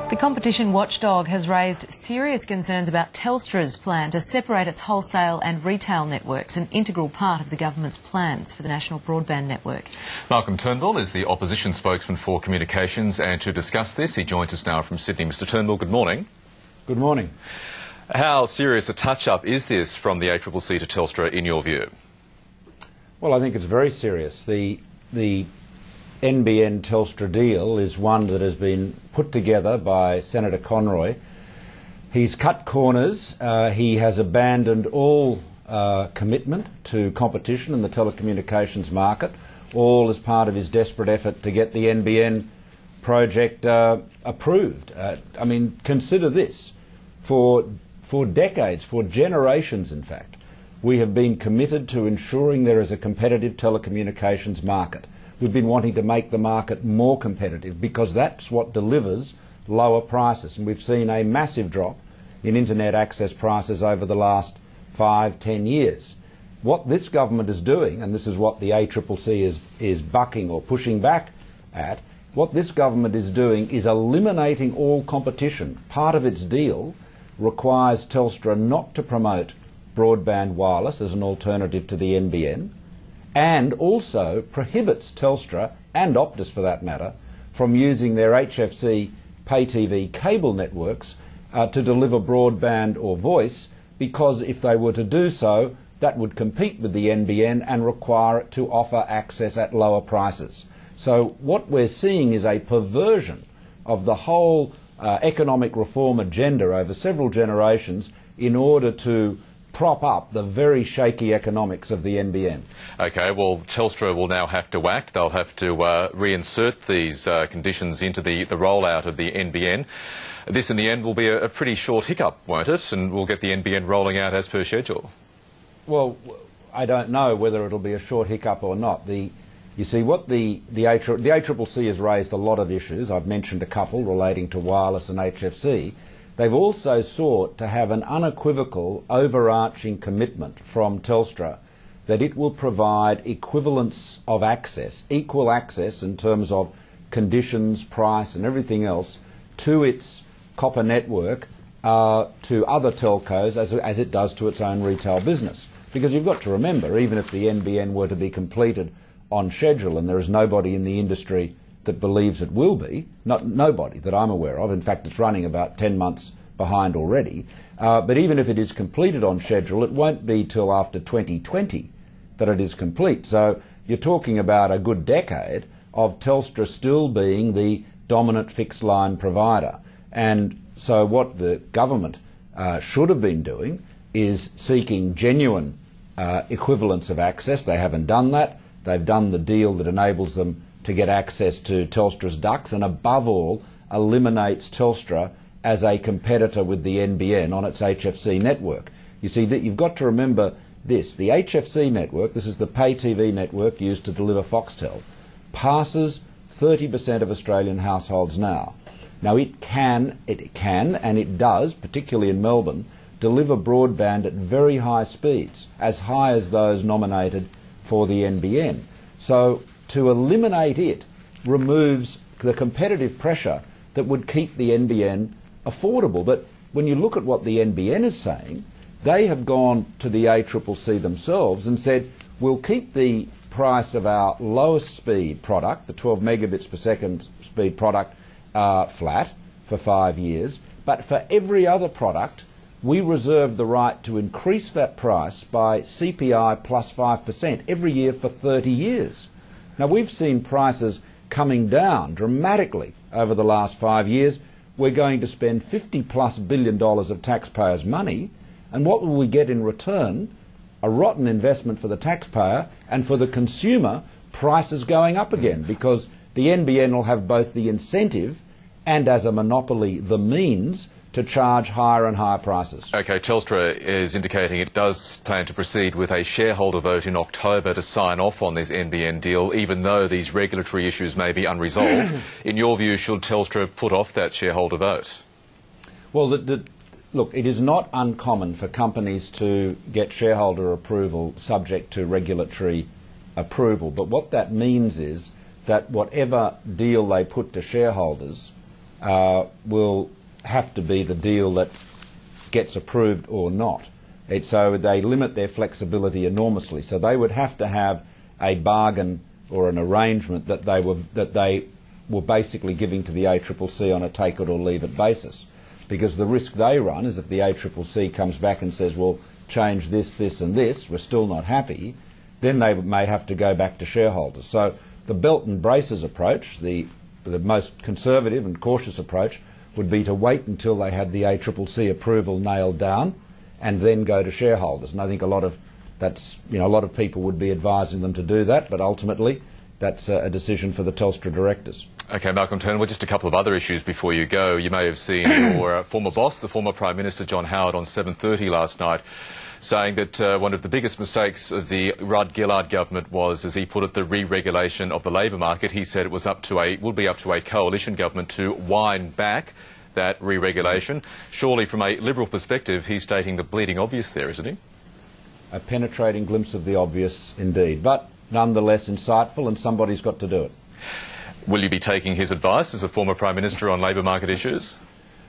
The competition watchdog has raised serious concerns about Telstra's plan to separate its wholesale and retail networks, an integral part of the government's plans for the national broadband network. Malcolm Turnbull is the opposition spokesman for communications, and to discuss this he joins us now from Sydney. Mr Turnbull, good morning. Good morning. How serious a touch-up is this from the ACCC to Telstra in your view? Well, I think it's very serious. The NBN Telstra deal is one that has been put together by Senator Conroy. He's cut corners. He has abandoned all commitment to competition in the telecommunications market, all as part of his desperate effort to get the NBN project approved. I mean, consider this. For decades, for generations in fact, we have been committed to ensuring there is a competitive telecommunications market. We've been wanting to make the market more competitive because that's what delivers lower prices. And we've seen a massive drop in internet access prices over the last 5-10 years. What this government is doing, and this is what the ACCC is bucking or pushing back at, what this government is doing is eliminating all competition. Part of its deal requires Telstra not to promote broadband wireless as an alternative to the NBN, and also prohibits Telstra, and Optus for that matter, from using their HFC pay TV cable networks to deliver broadband or voice, because if they were to do so, that would compete with the NBN and require it to offer access at lower prices. So what we're seeing is a perversion of the whole economic reform agenda over several generations in order to prop up the very shaky economics of the NBN. OK, well, Telstra will now have to act. They'll have to reinsert these conditions into the rollout of the NBN. This, in the end, will be a pretty short hiccup, won't it? And we'll get the NBN rolling out as per schedule. Well, I don't know whether it'll be a short hiccup or not. You see, what the ACCC has raised a lot of issues. I've mentioned a couple relating to wireless and HFC. They've also sought to have an unequivocal, overarching commitment from Telstra that it will provide equivalence of access, equal access in terms of conditions, price and everything else to its copper network to other telcos as it does to its own retail business. Because you've got to remember, even if the NBN were to be completed on schedule, and there is nobody in the industry that believes it will be, nobody that I'm aware of. In fact, it's running about 10 months behind already. But even if it is completed on schedule, it won't be till after 2020 that it is complete. So you're talking about a good decade of Telstra still being the dominant fixed line provider. And so what the government should have been doing is seeking genuine equivalence of access. They haven't done that. They've done the deal that enables them to get access to Telstra's ducts and, above all, eliminates Telstra as a competitor with the NBN on its HFC network. You see, that you've got to remember this. The HFC network, this is the pay TV network used to deliver Foxtel, passes 30% of Australian households now. Now, it can and it does, particularly in Melbourne, deliver broadband at very high speeds, as high as those nominated for the NBN. So to eliminate it removes the competitive pressure that would keep the NBN affordable. But when you look at what the NBN is saying, they have gone to the ACCC themselves and said, we'll keep the price of our lowest speed product, the 12 megabits per second speed product, flat for 5 years, but for every other product we reserve the right to increase that price by CPI plus 5% every year for 30 years. Now, we've seen prices coming down dramatically over the last 5 years. We're going to spend $50+ billion of taxpayers' money, and what will we get in return? A rotten investment for the taxpayer, and for the consumer, prices going up again, because the NBN will have both the incentive and, as a monopoly, the means to charge higher and higher prices. OK, Telstra is indicating it does plan to proceed with a shareholder vote in October to sign off on this NBN deal, even though these regulatory issues may be unresolved. In your view, should Telstra put off that shareholder vote? Well, look, it is not uncommon for companies to get shareholder approval subject to regulatory approval, but what that means is that whatever deal they put to shareholders will have to be the deal that gets approved or not. So they limit their flexibility enormously. So they would have to have a bargain or an arrangement that they were basically giving to the ACCC on a take it or leave it basis. Because the risk they run is if the ACCC comes back and says, well, change this, this and this, we're still not happy, then they may have to go back to shareholders. So the belt and braces approach, the most conservative and cautious approach, would be to wait until they had the ACCC approval nailed down and then go to shareholders. And I think a lot of people would be advising them to do that, but ultimately that's a decision for the Telstra directors. OK, Malcolm Turnbull, just a couple of other issues before you go. You may have seen your former boss, the former Prime Minister John Howard, on 7:30 last night, saying that one of the biggest mistakes of the Rudd-Gillard government was, as he put it, the re-regulation of the labour market. He said it was would be up to a coalition government to wind back that re-regulation. Surely, from a Liberal perspective, he's stating the bleeding obvious there, isn't he? A penetrating glimpse of the obvious, indeed, but nonetheless insightful, and somebody's got to do it. Will you be taking his advice as a former Prime Minister on labour market issues?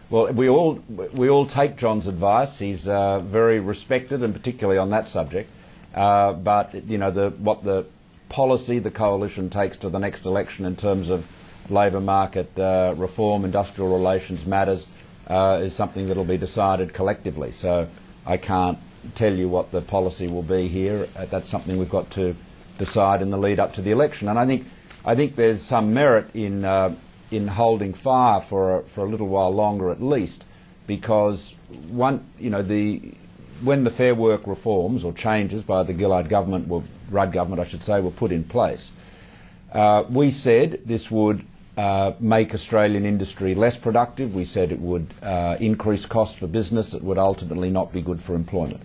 Well, we all take John's advice. He's very respected, and particularly on that subject. But you know, what the policy the coalition takes to the next election in terms of labour market reform, industrial relations matters, is something that will be decided collectively. So I can't tell you what the policy will be here. That's something we've got to decide in the lead up to the election. And I think there's some merit in holding fire for a little while longer at least, because when the Fair Work reforms or changes by the Gillard government, Rudd government I should say, were put in place, we said this would make Australian industry less productive. We said it would increase costs for business. It would ultimately not be good for employment.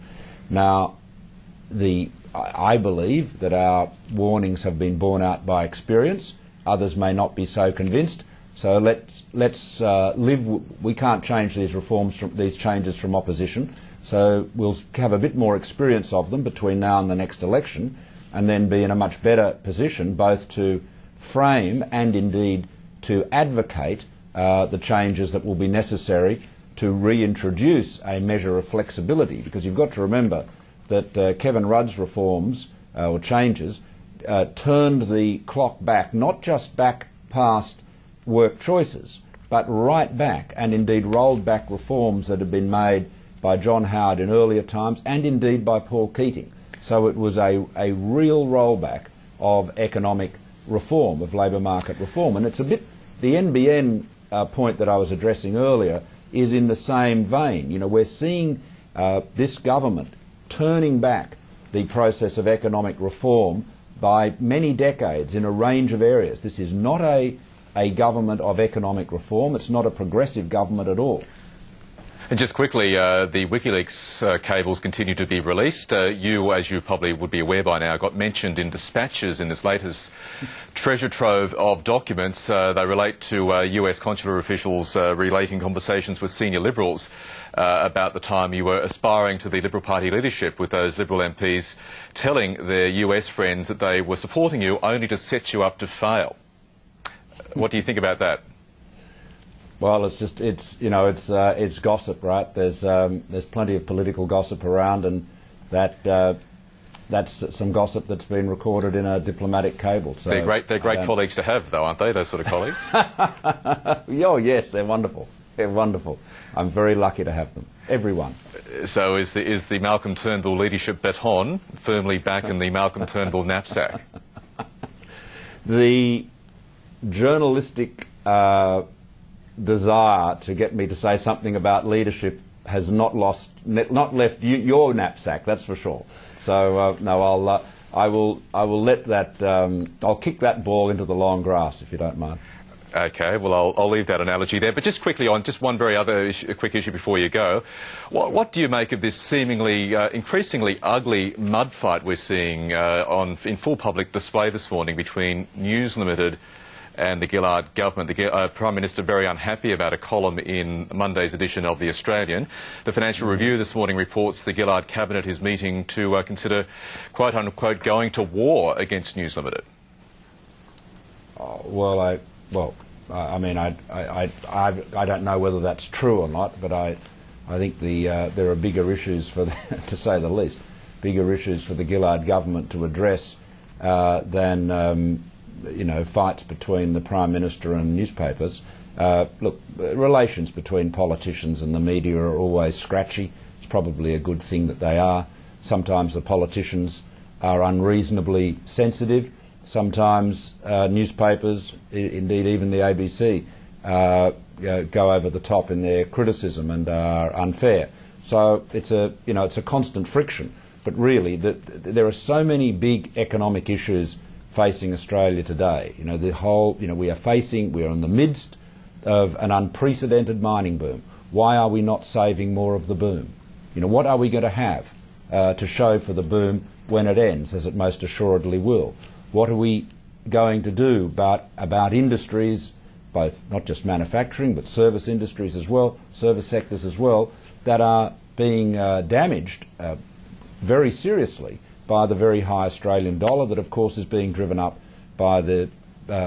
Now, I believe that our warnings have been borne out by experience. Others may not be so convinced. So let's live. We can't change these changes from opposition. So we'll have a bit more experience of them between now and the next election, and then be in a much better position both to frame and indeed to advocate the changes that will be necessary to reintroduce a measure of flexibility. Because you've got to remember that Kevin Rudd's reforms or changes turned the clock back, not just back past work choices, but right back, and indeed rolled back reforms that had been made by John Howard in earlier times, and indeed by Paul Keating. So it was a real rollback of economic reform, of labour market reform. And it's a bit, the NBN point that I was addressing earlier is in the same vein. You know, we're seeing this government turning back the process of economic reform by many decades in a range of areas. This is not a government of economic reform. It's not a progressive government at all. And just quickly, the WikiLeaks cables continue to be released. You, as you probably would be aware by now, got mentioned in dispatches in this latest treasure trove of documents. They relate to US consular officials relating conversations with senior Liberals about the time you were aspiring to the Liberal Party leadership, with those Liberal MPs telling their US friends that they were supporting you only to set you up to fail. What do you think about that? Well, it's gossip, right? There's plenty of political gossip around, and that's some gossip that's been recorded in a diplomatic cable. So they're great colleagues to have, though, aren't they? Those sort of colleagues. Oh yes, they're wonderful. They're wonderful. I'm very lucky to have them. Everyone. So is the Malcolm Turnbull leadership baton firmly back in the Malcolm Turnbull knapsack? The journalistic desire to get me to say something about leadership has not left your knapsack, that's for sure. So no, I will let that. I'll kick that ball into the long grass, if you don't mind. Okay, well, I'll leave that analogy there. But just quickly on just one very other quick issue before you go. What do you make of this seemingly increasingly ugly mud fight we're seeing in full public display this morning between News Limited and the Gillard government? The Prime Minister very unhappy about a column in Monday's edition of The Australian. The Financial Review this morning reports the Gillard cabinet is meeting to consider, quote unquote, going to war against News Limited. I mean, I don't know whether that's true or not, but I think there are bigger issues for, to say the least, bigger issues for the Gillard government to address than fights between the Prime Minister and newspapers. Look, relations between politicians and the media are always scratchy. It's probably a good thing that they are. Sometimes the politicians are unreasonably sensitive. Sometimes newspapers, indeed even the ABC, go over the top in their criticism and are unfair. So it's a constant friction. But really, there are so many big economic issues facing Australia today. We are in the midst of an unprecedented mining boom. Why are we not saving more of the boom? What are we going to have to show for the boom when it ends, as it most assuredly will? What are we going to do about industries, both not just manufacturing but service industries as well, service sectors as well, that are being damaged very seriously by the very high Australian dollar that of course is being driven up by the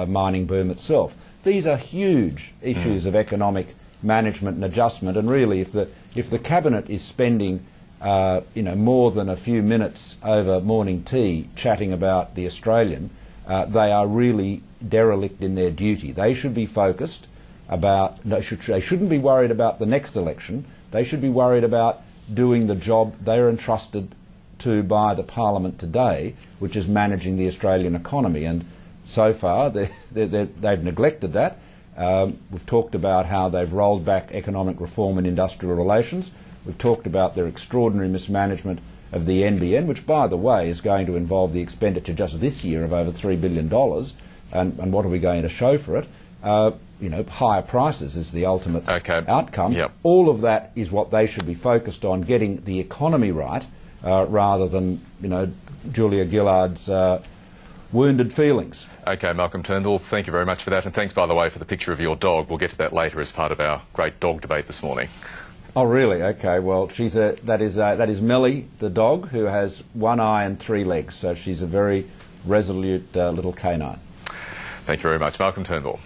mining boom itself. These are huge issues of economic management and adjustment, and really if the Cabinet is spending more than a few minutes over morning tea chatting about the Australian, they are really derelict in their duty. They should be focused about, they shouldn't be worried about the next election. They should be worried about doing the job they're entrusted to by the Parliament today, which is managing the Australian economy. And so far they've neglected that. We've talked about how they've rolled back economic reform and industrial relations. We've talked about their extraordinary mismanagement of the NBN, which, by the way, is going to involve the expenditure just this year of over $3 billion. And what are we going to show for it? Higher prices is the ultimate outcome. Yep. All of that is what they should be focused on, getting the economy right, rather than, Julia Gillard's wounded feelings. OK, Malcolm Turnbull, thank you very much for that. And thanks, by the way, for the picture of your dog. We'll get to that later as part of our great dog debate this morning. Oh, really? OK. Well, that is Melly, the dog, who has one eye and 3 legs. So she's a very resolute little canine. Thank you very much, Malcolm Turnbull.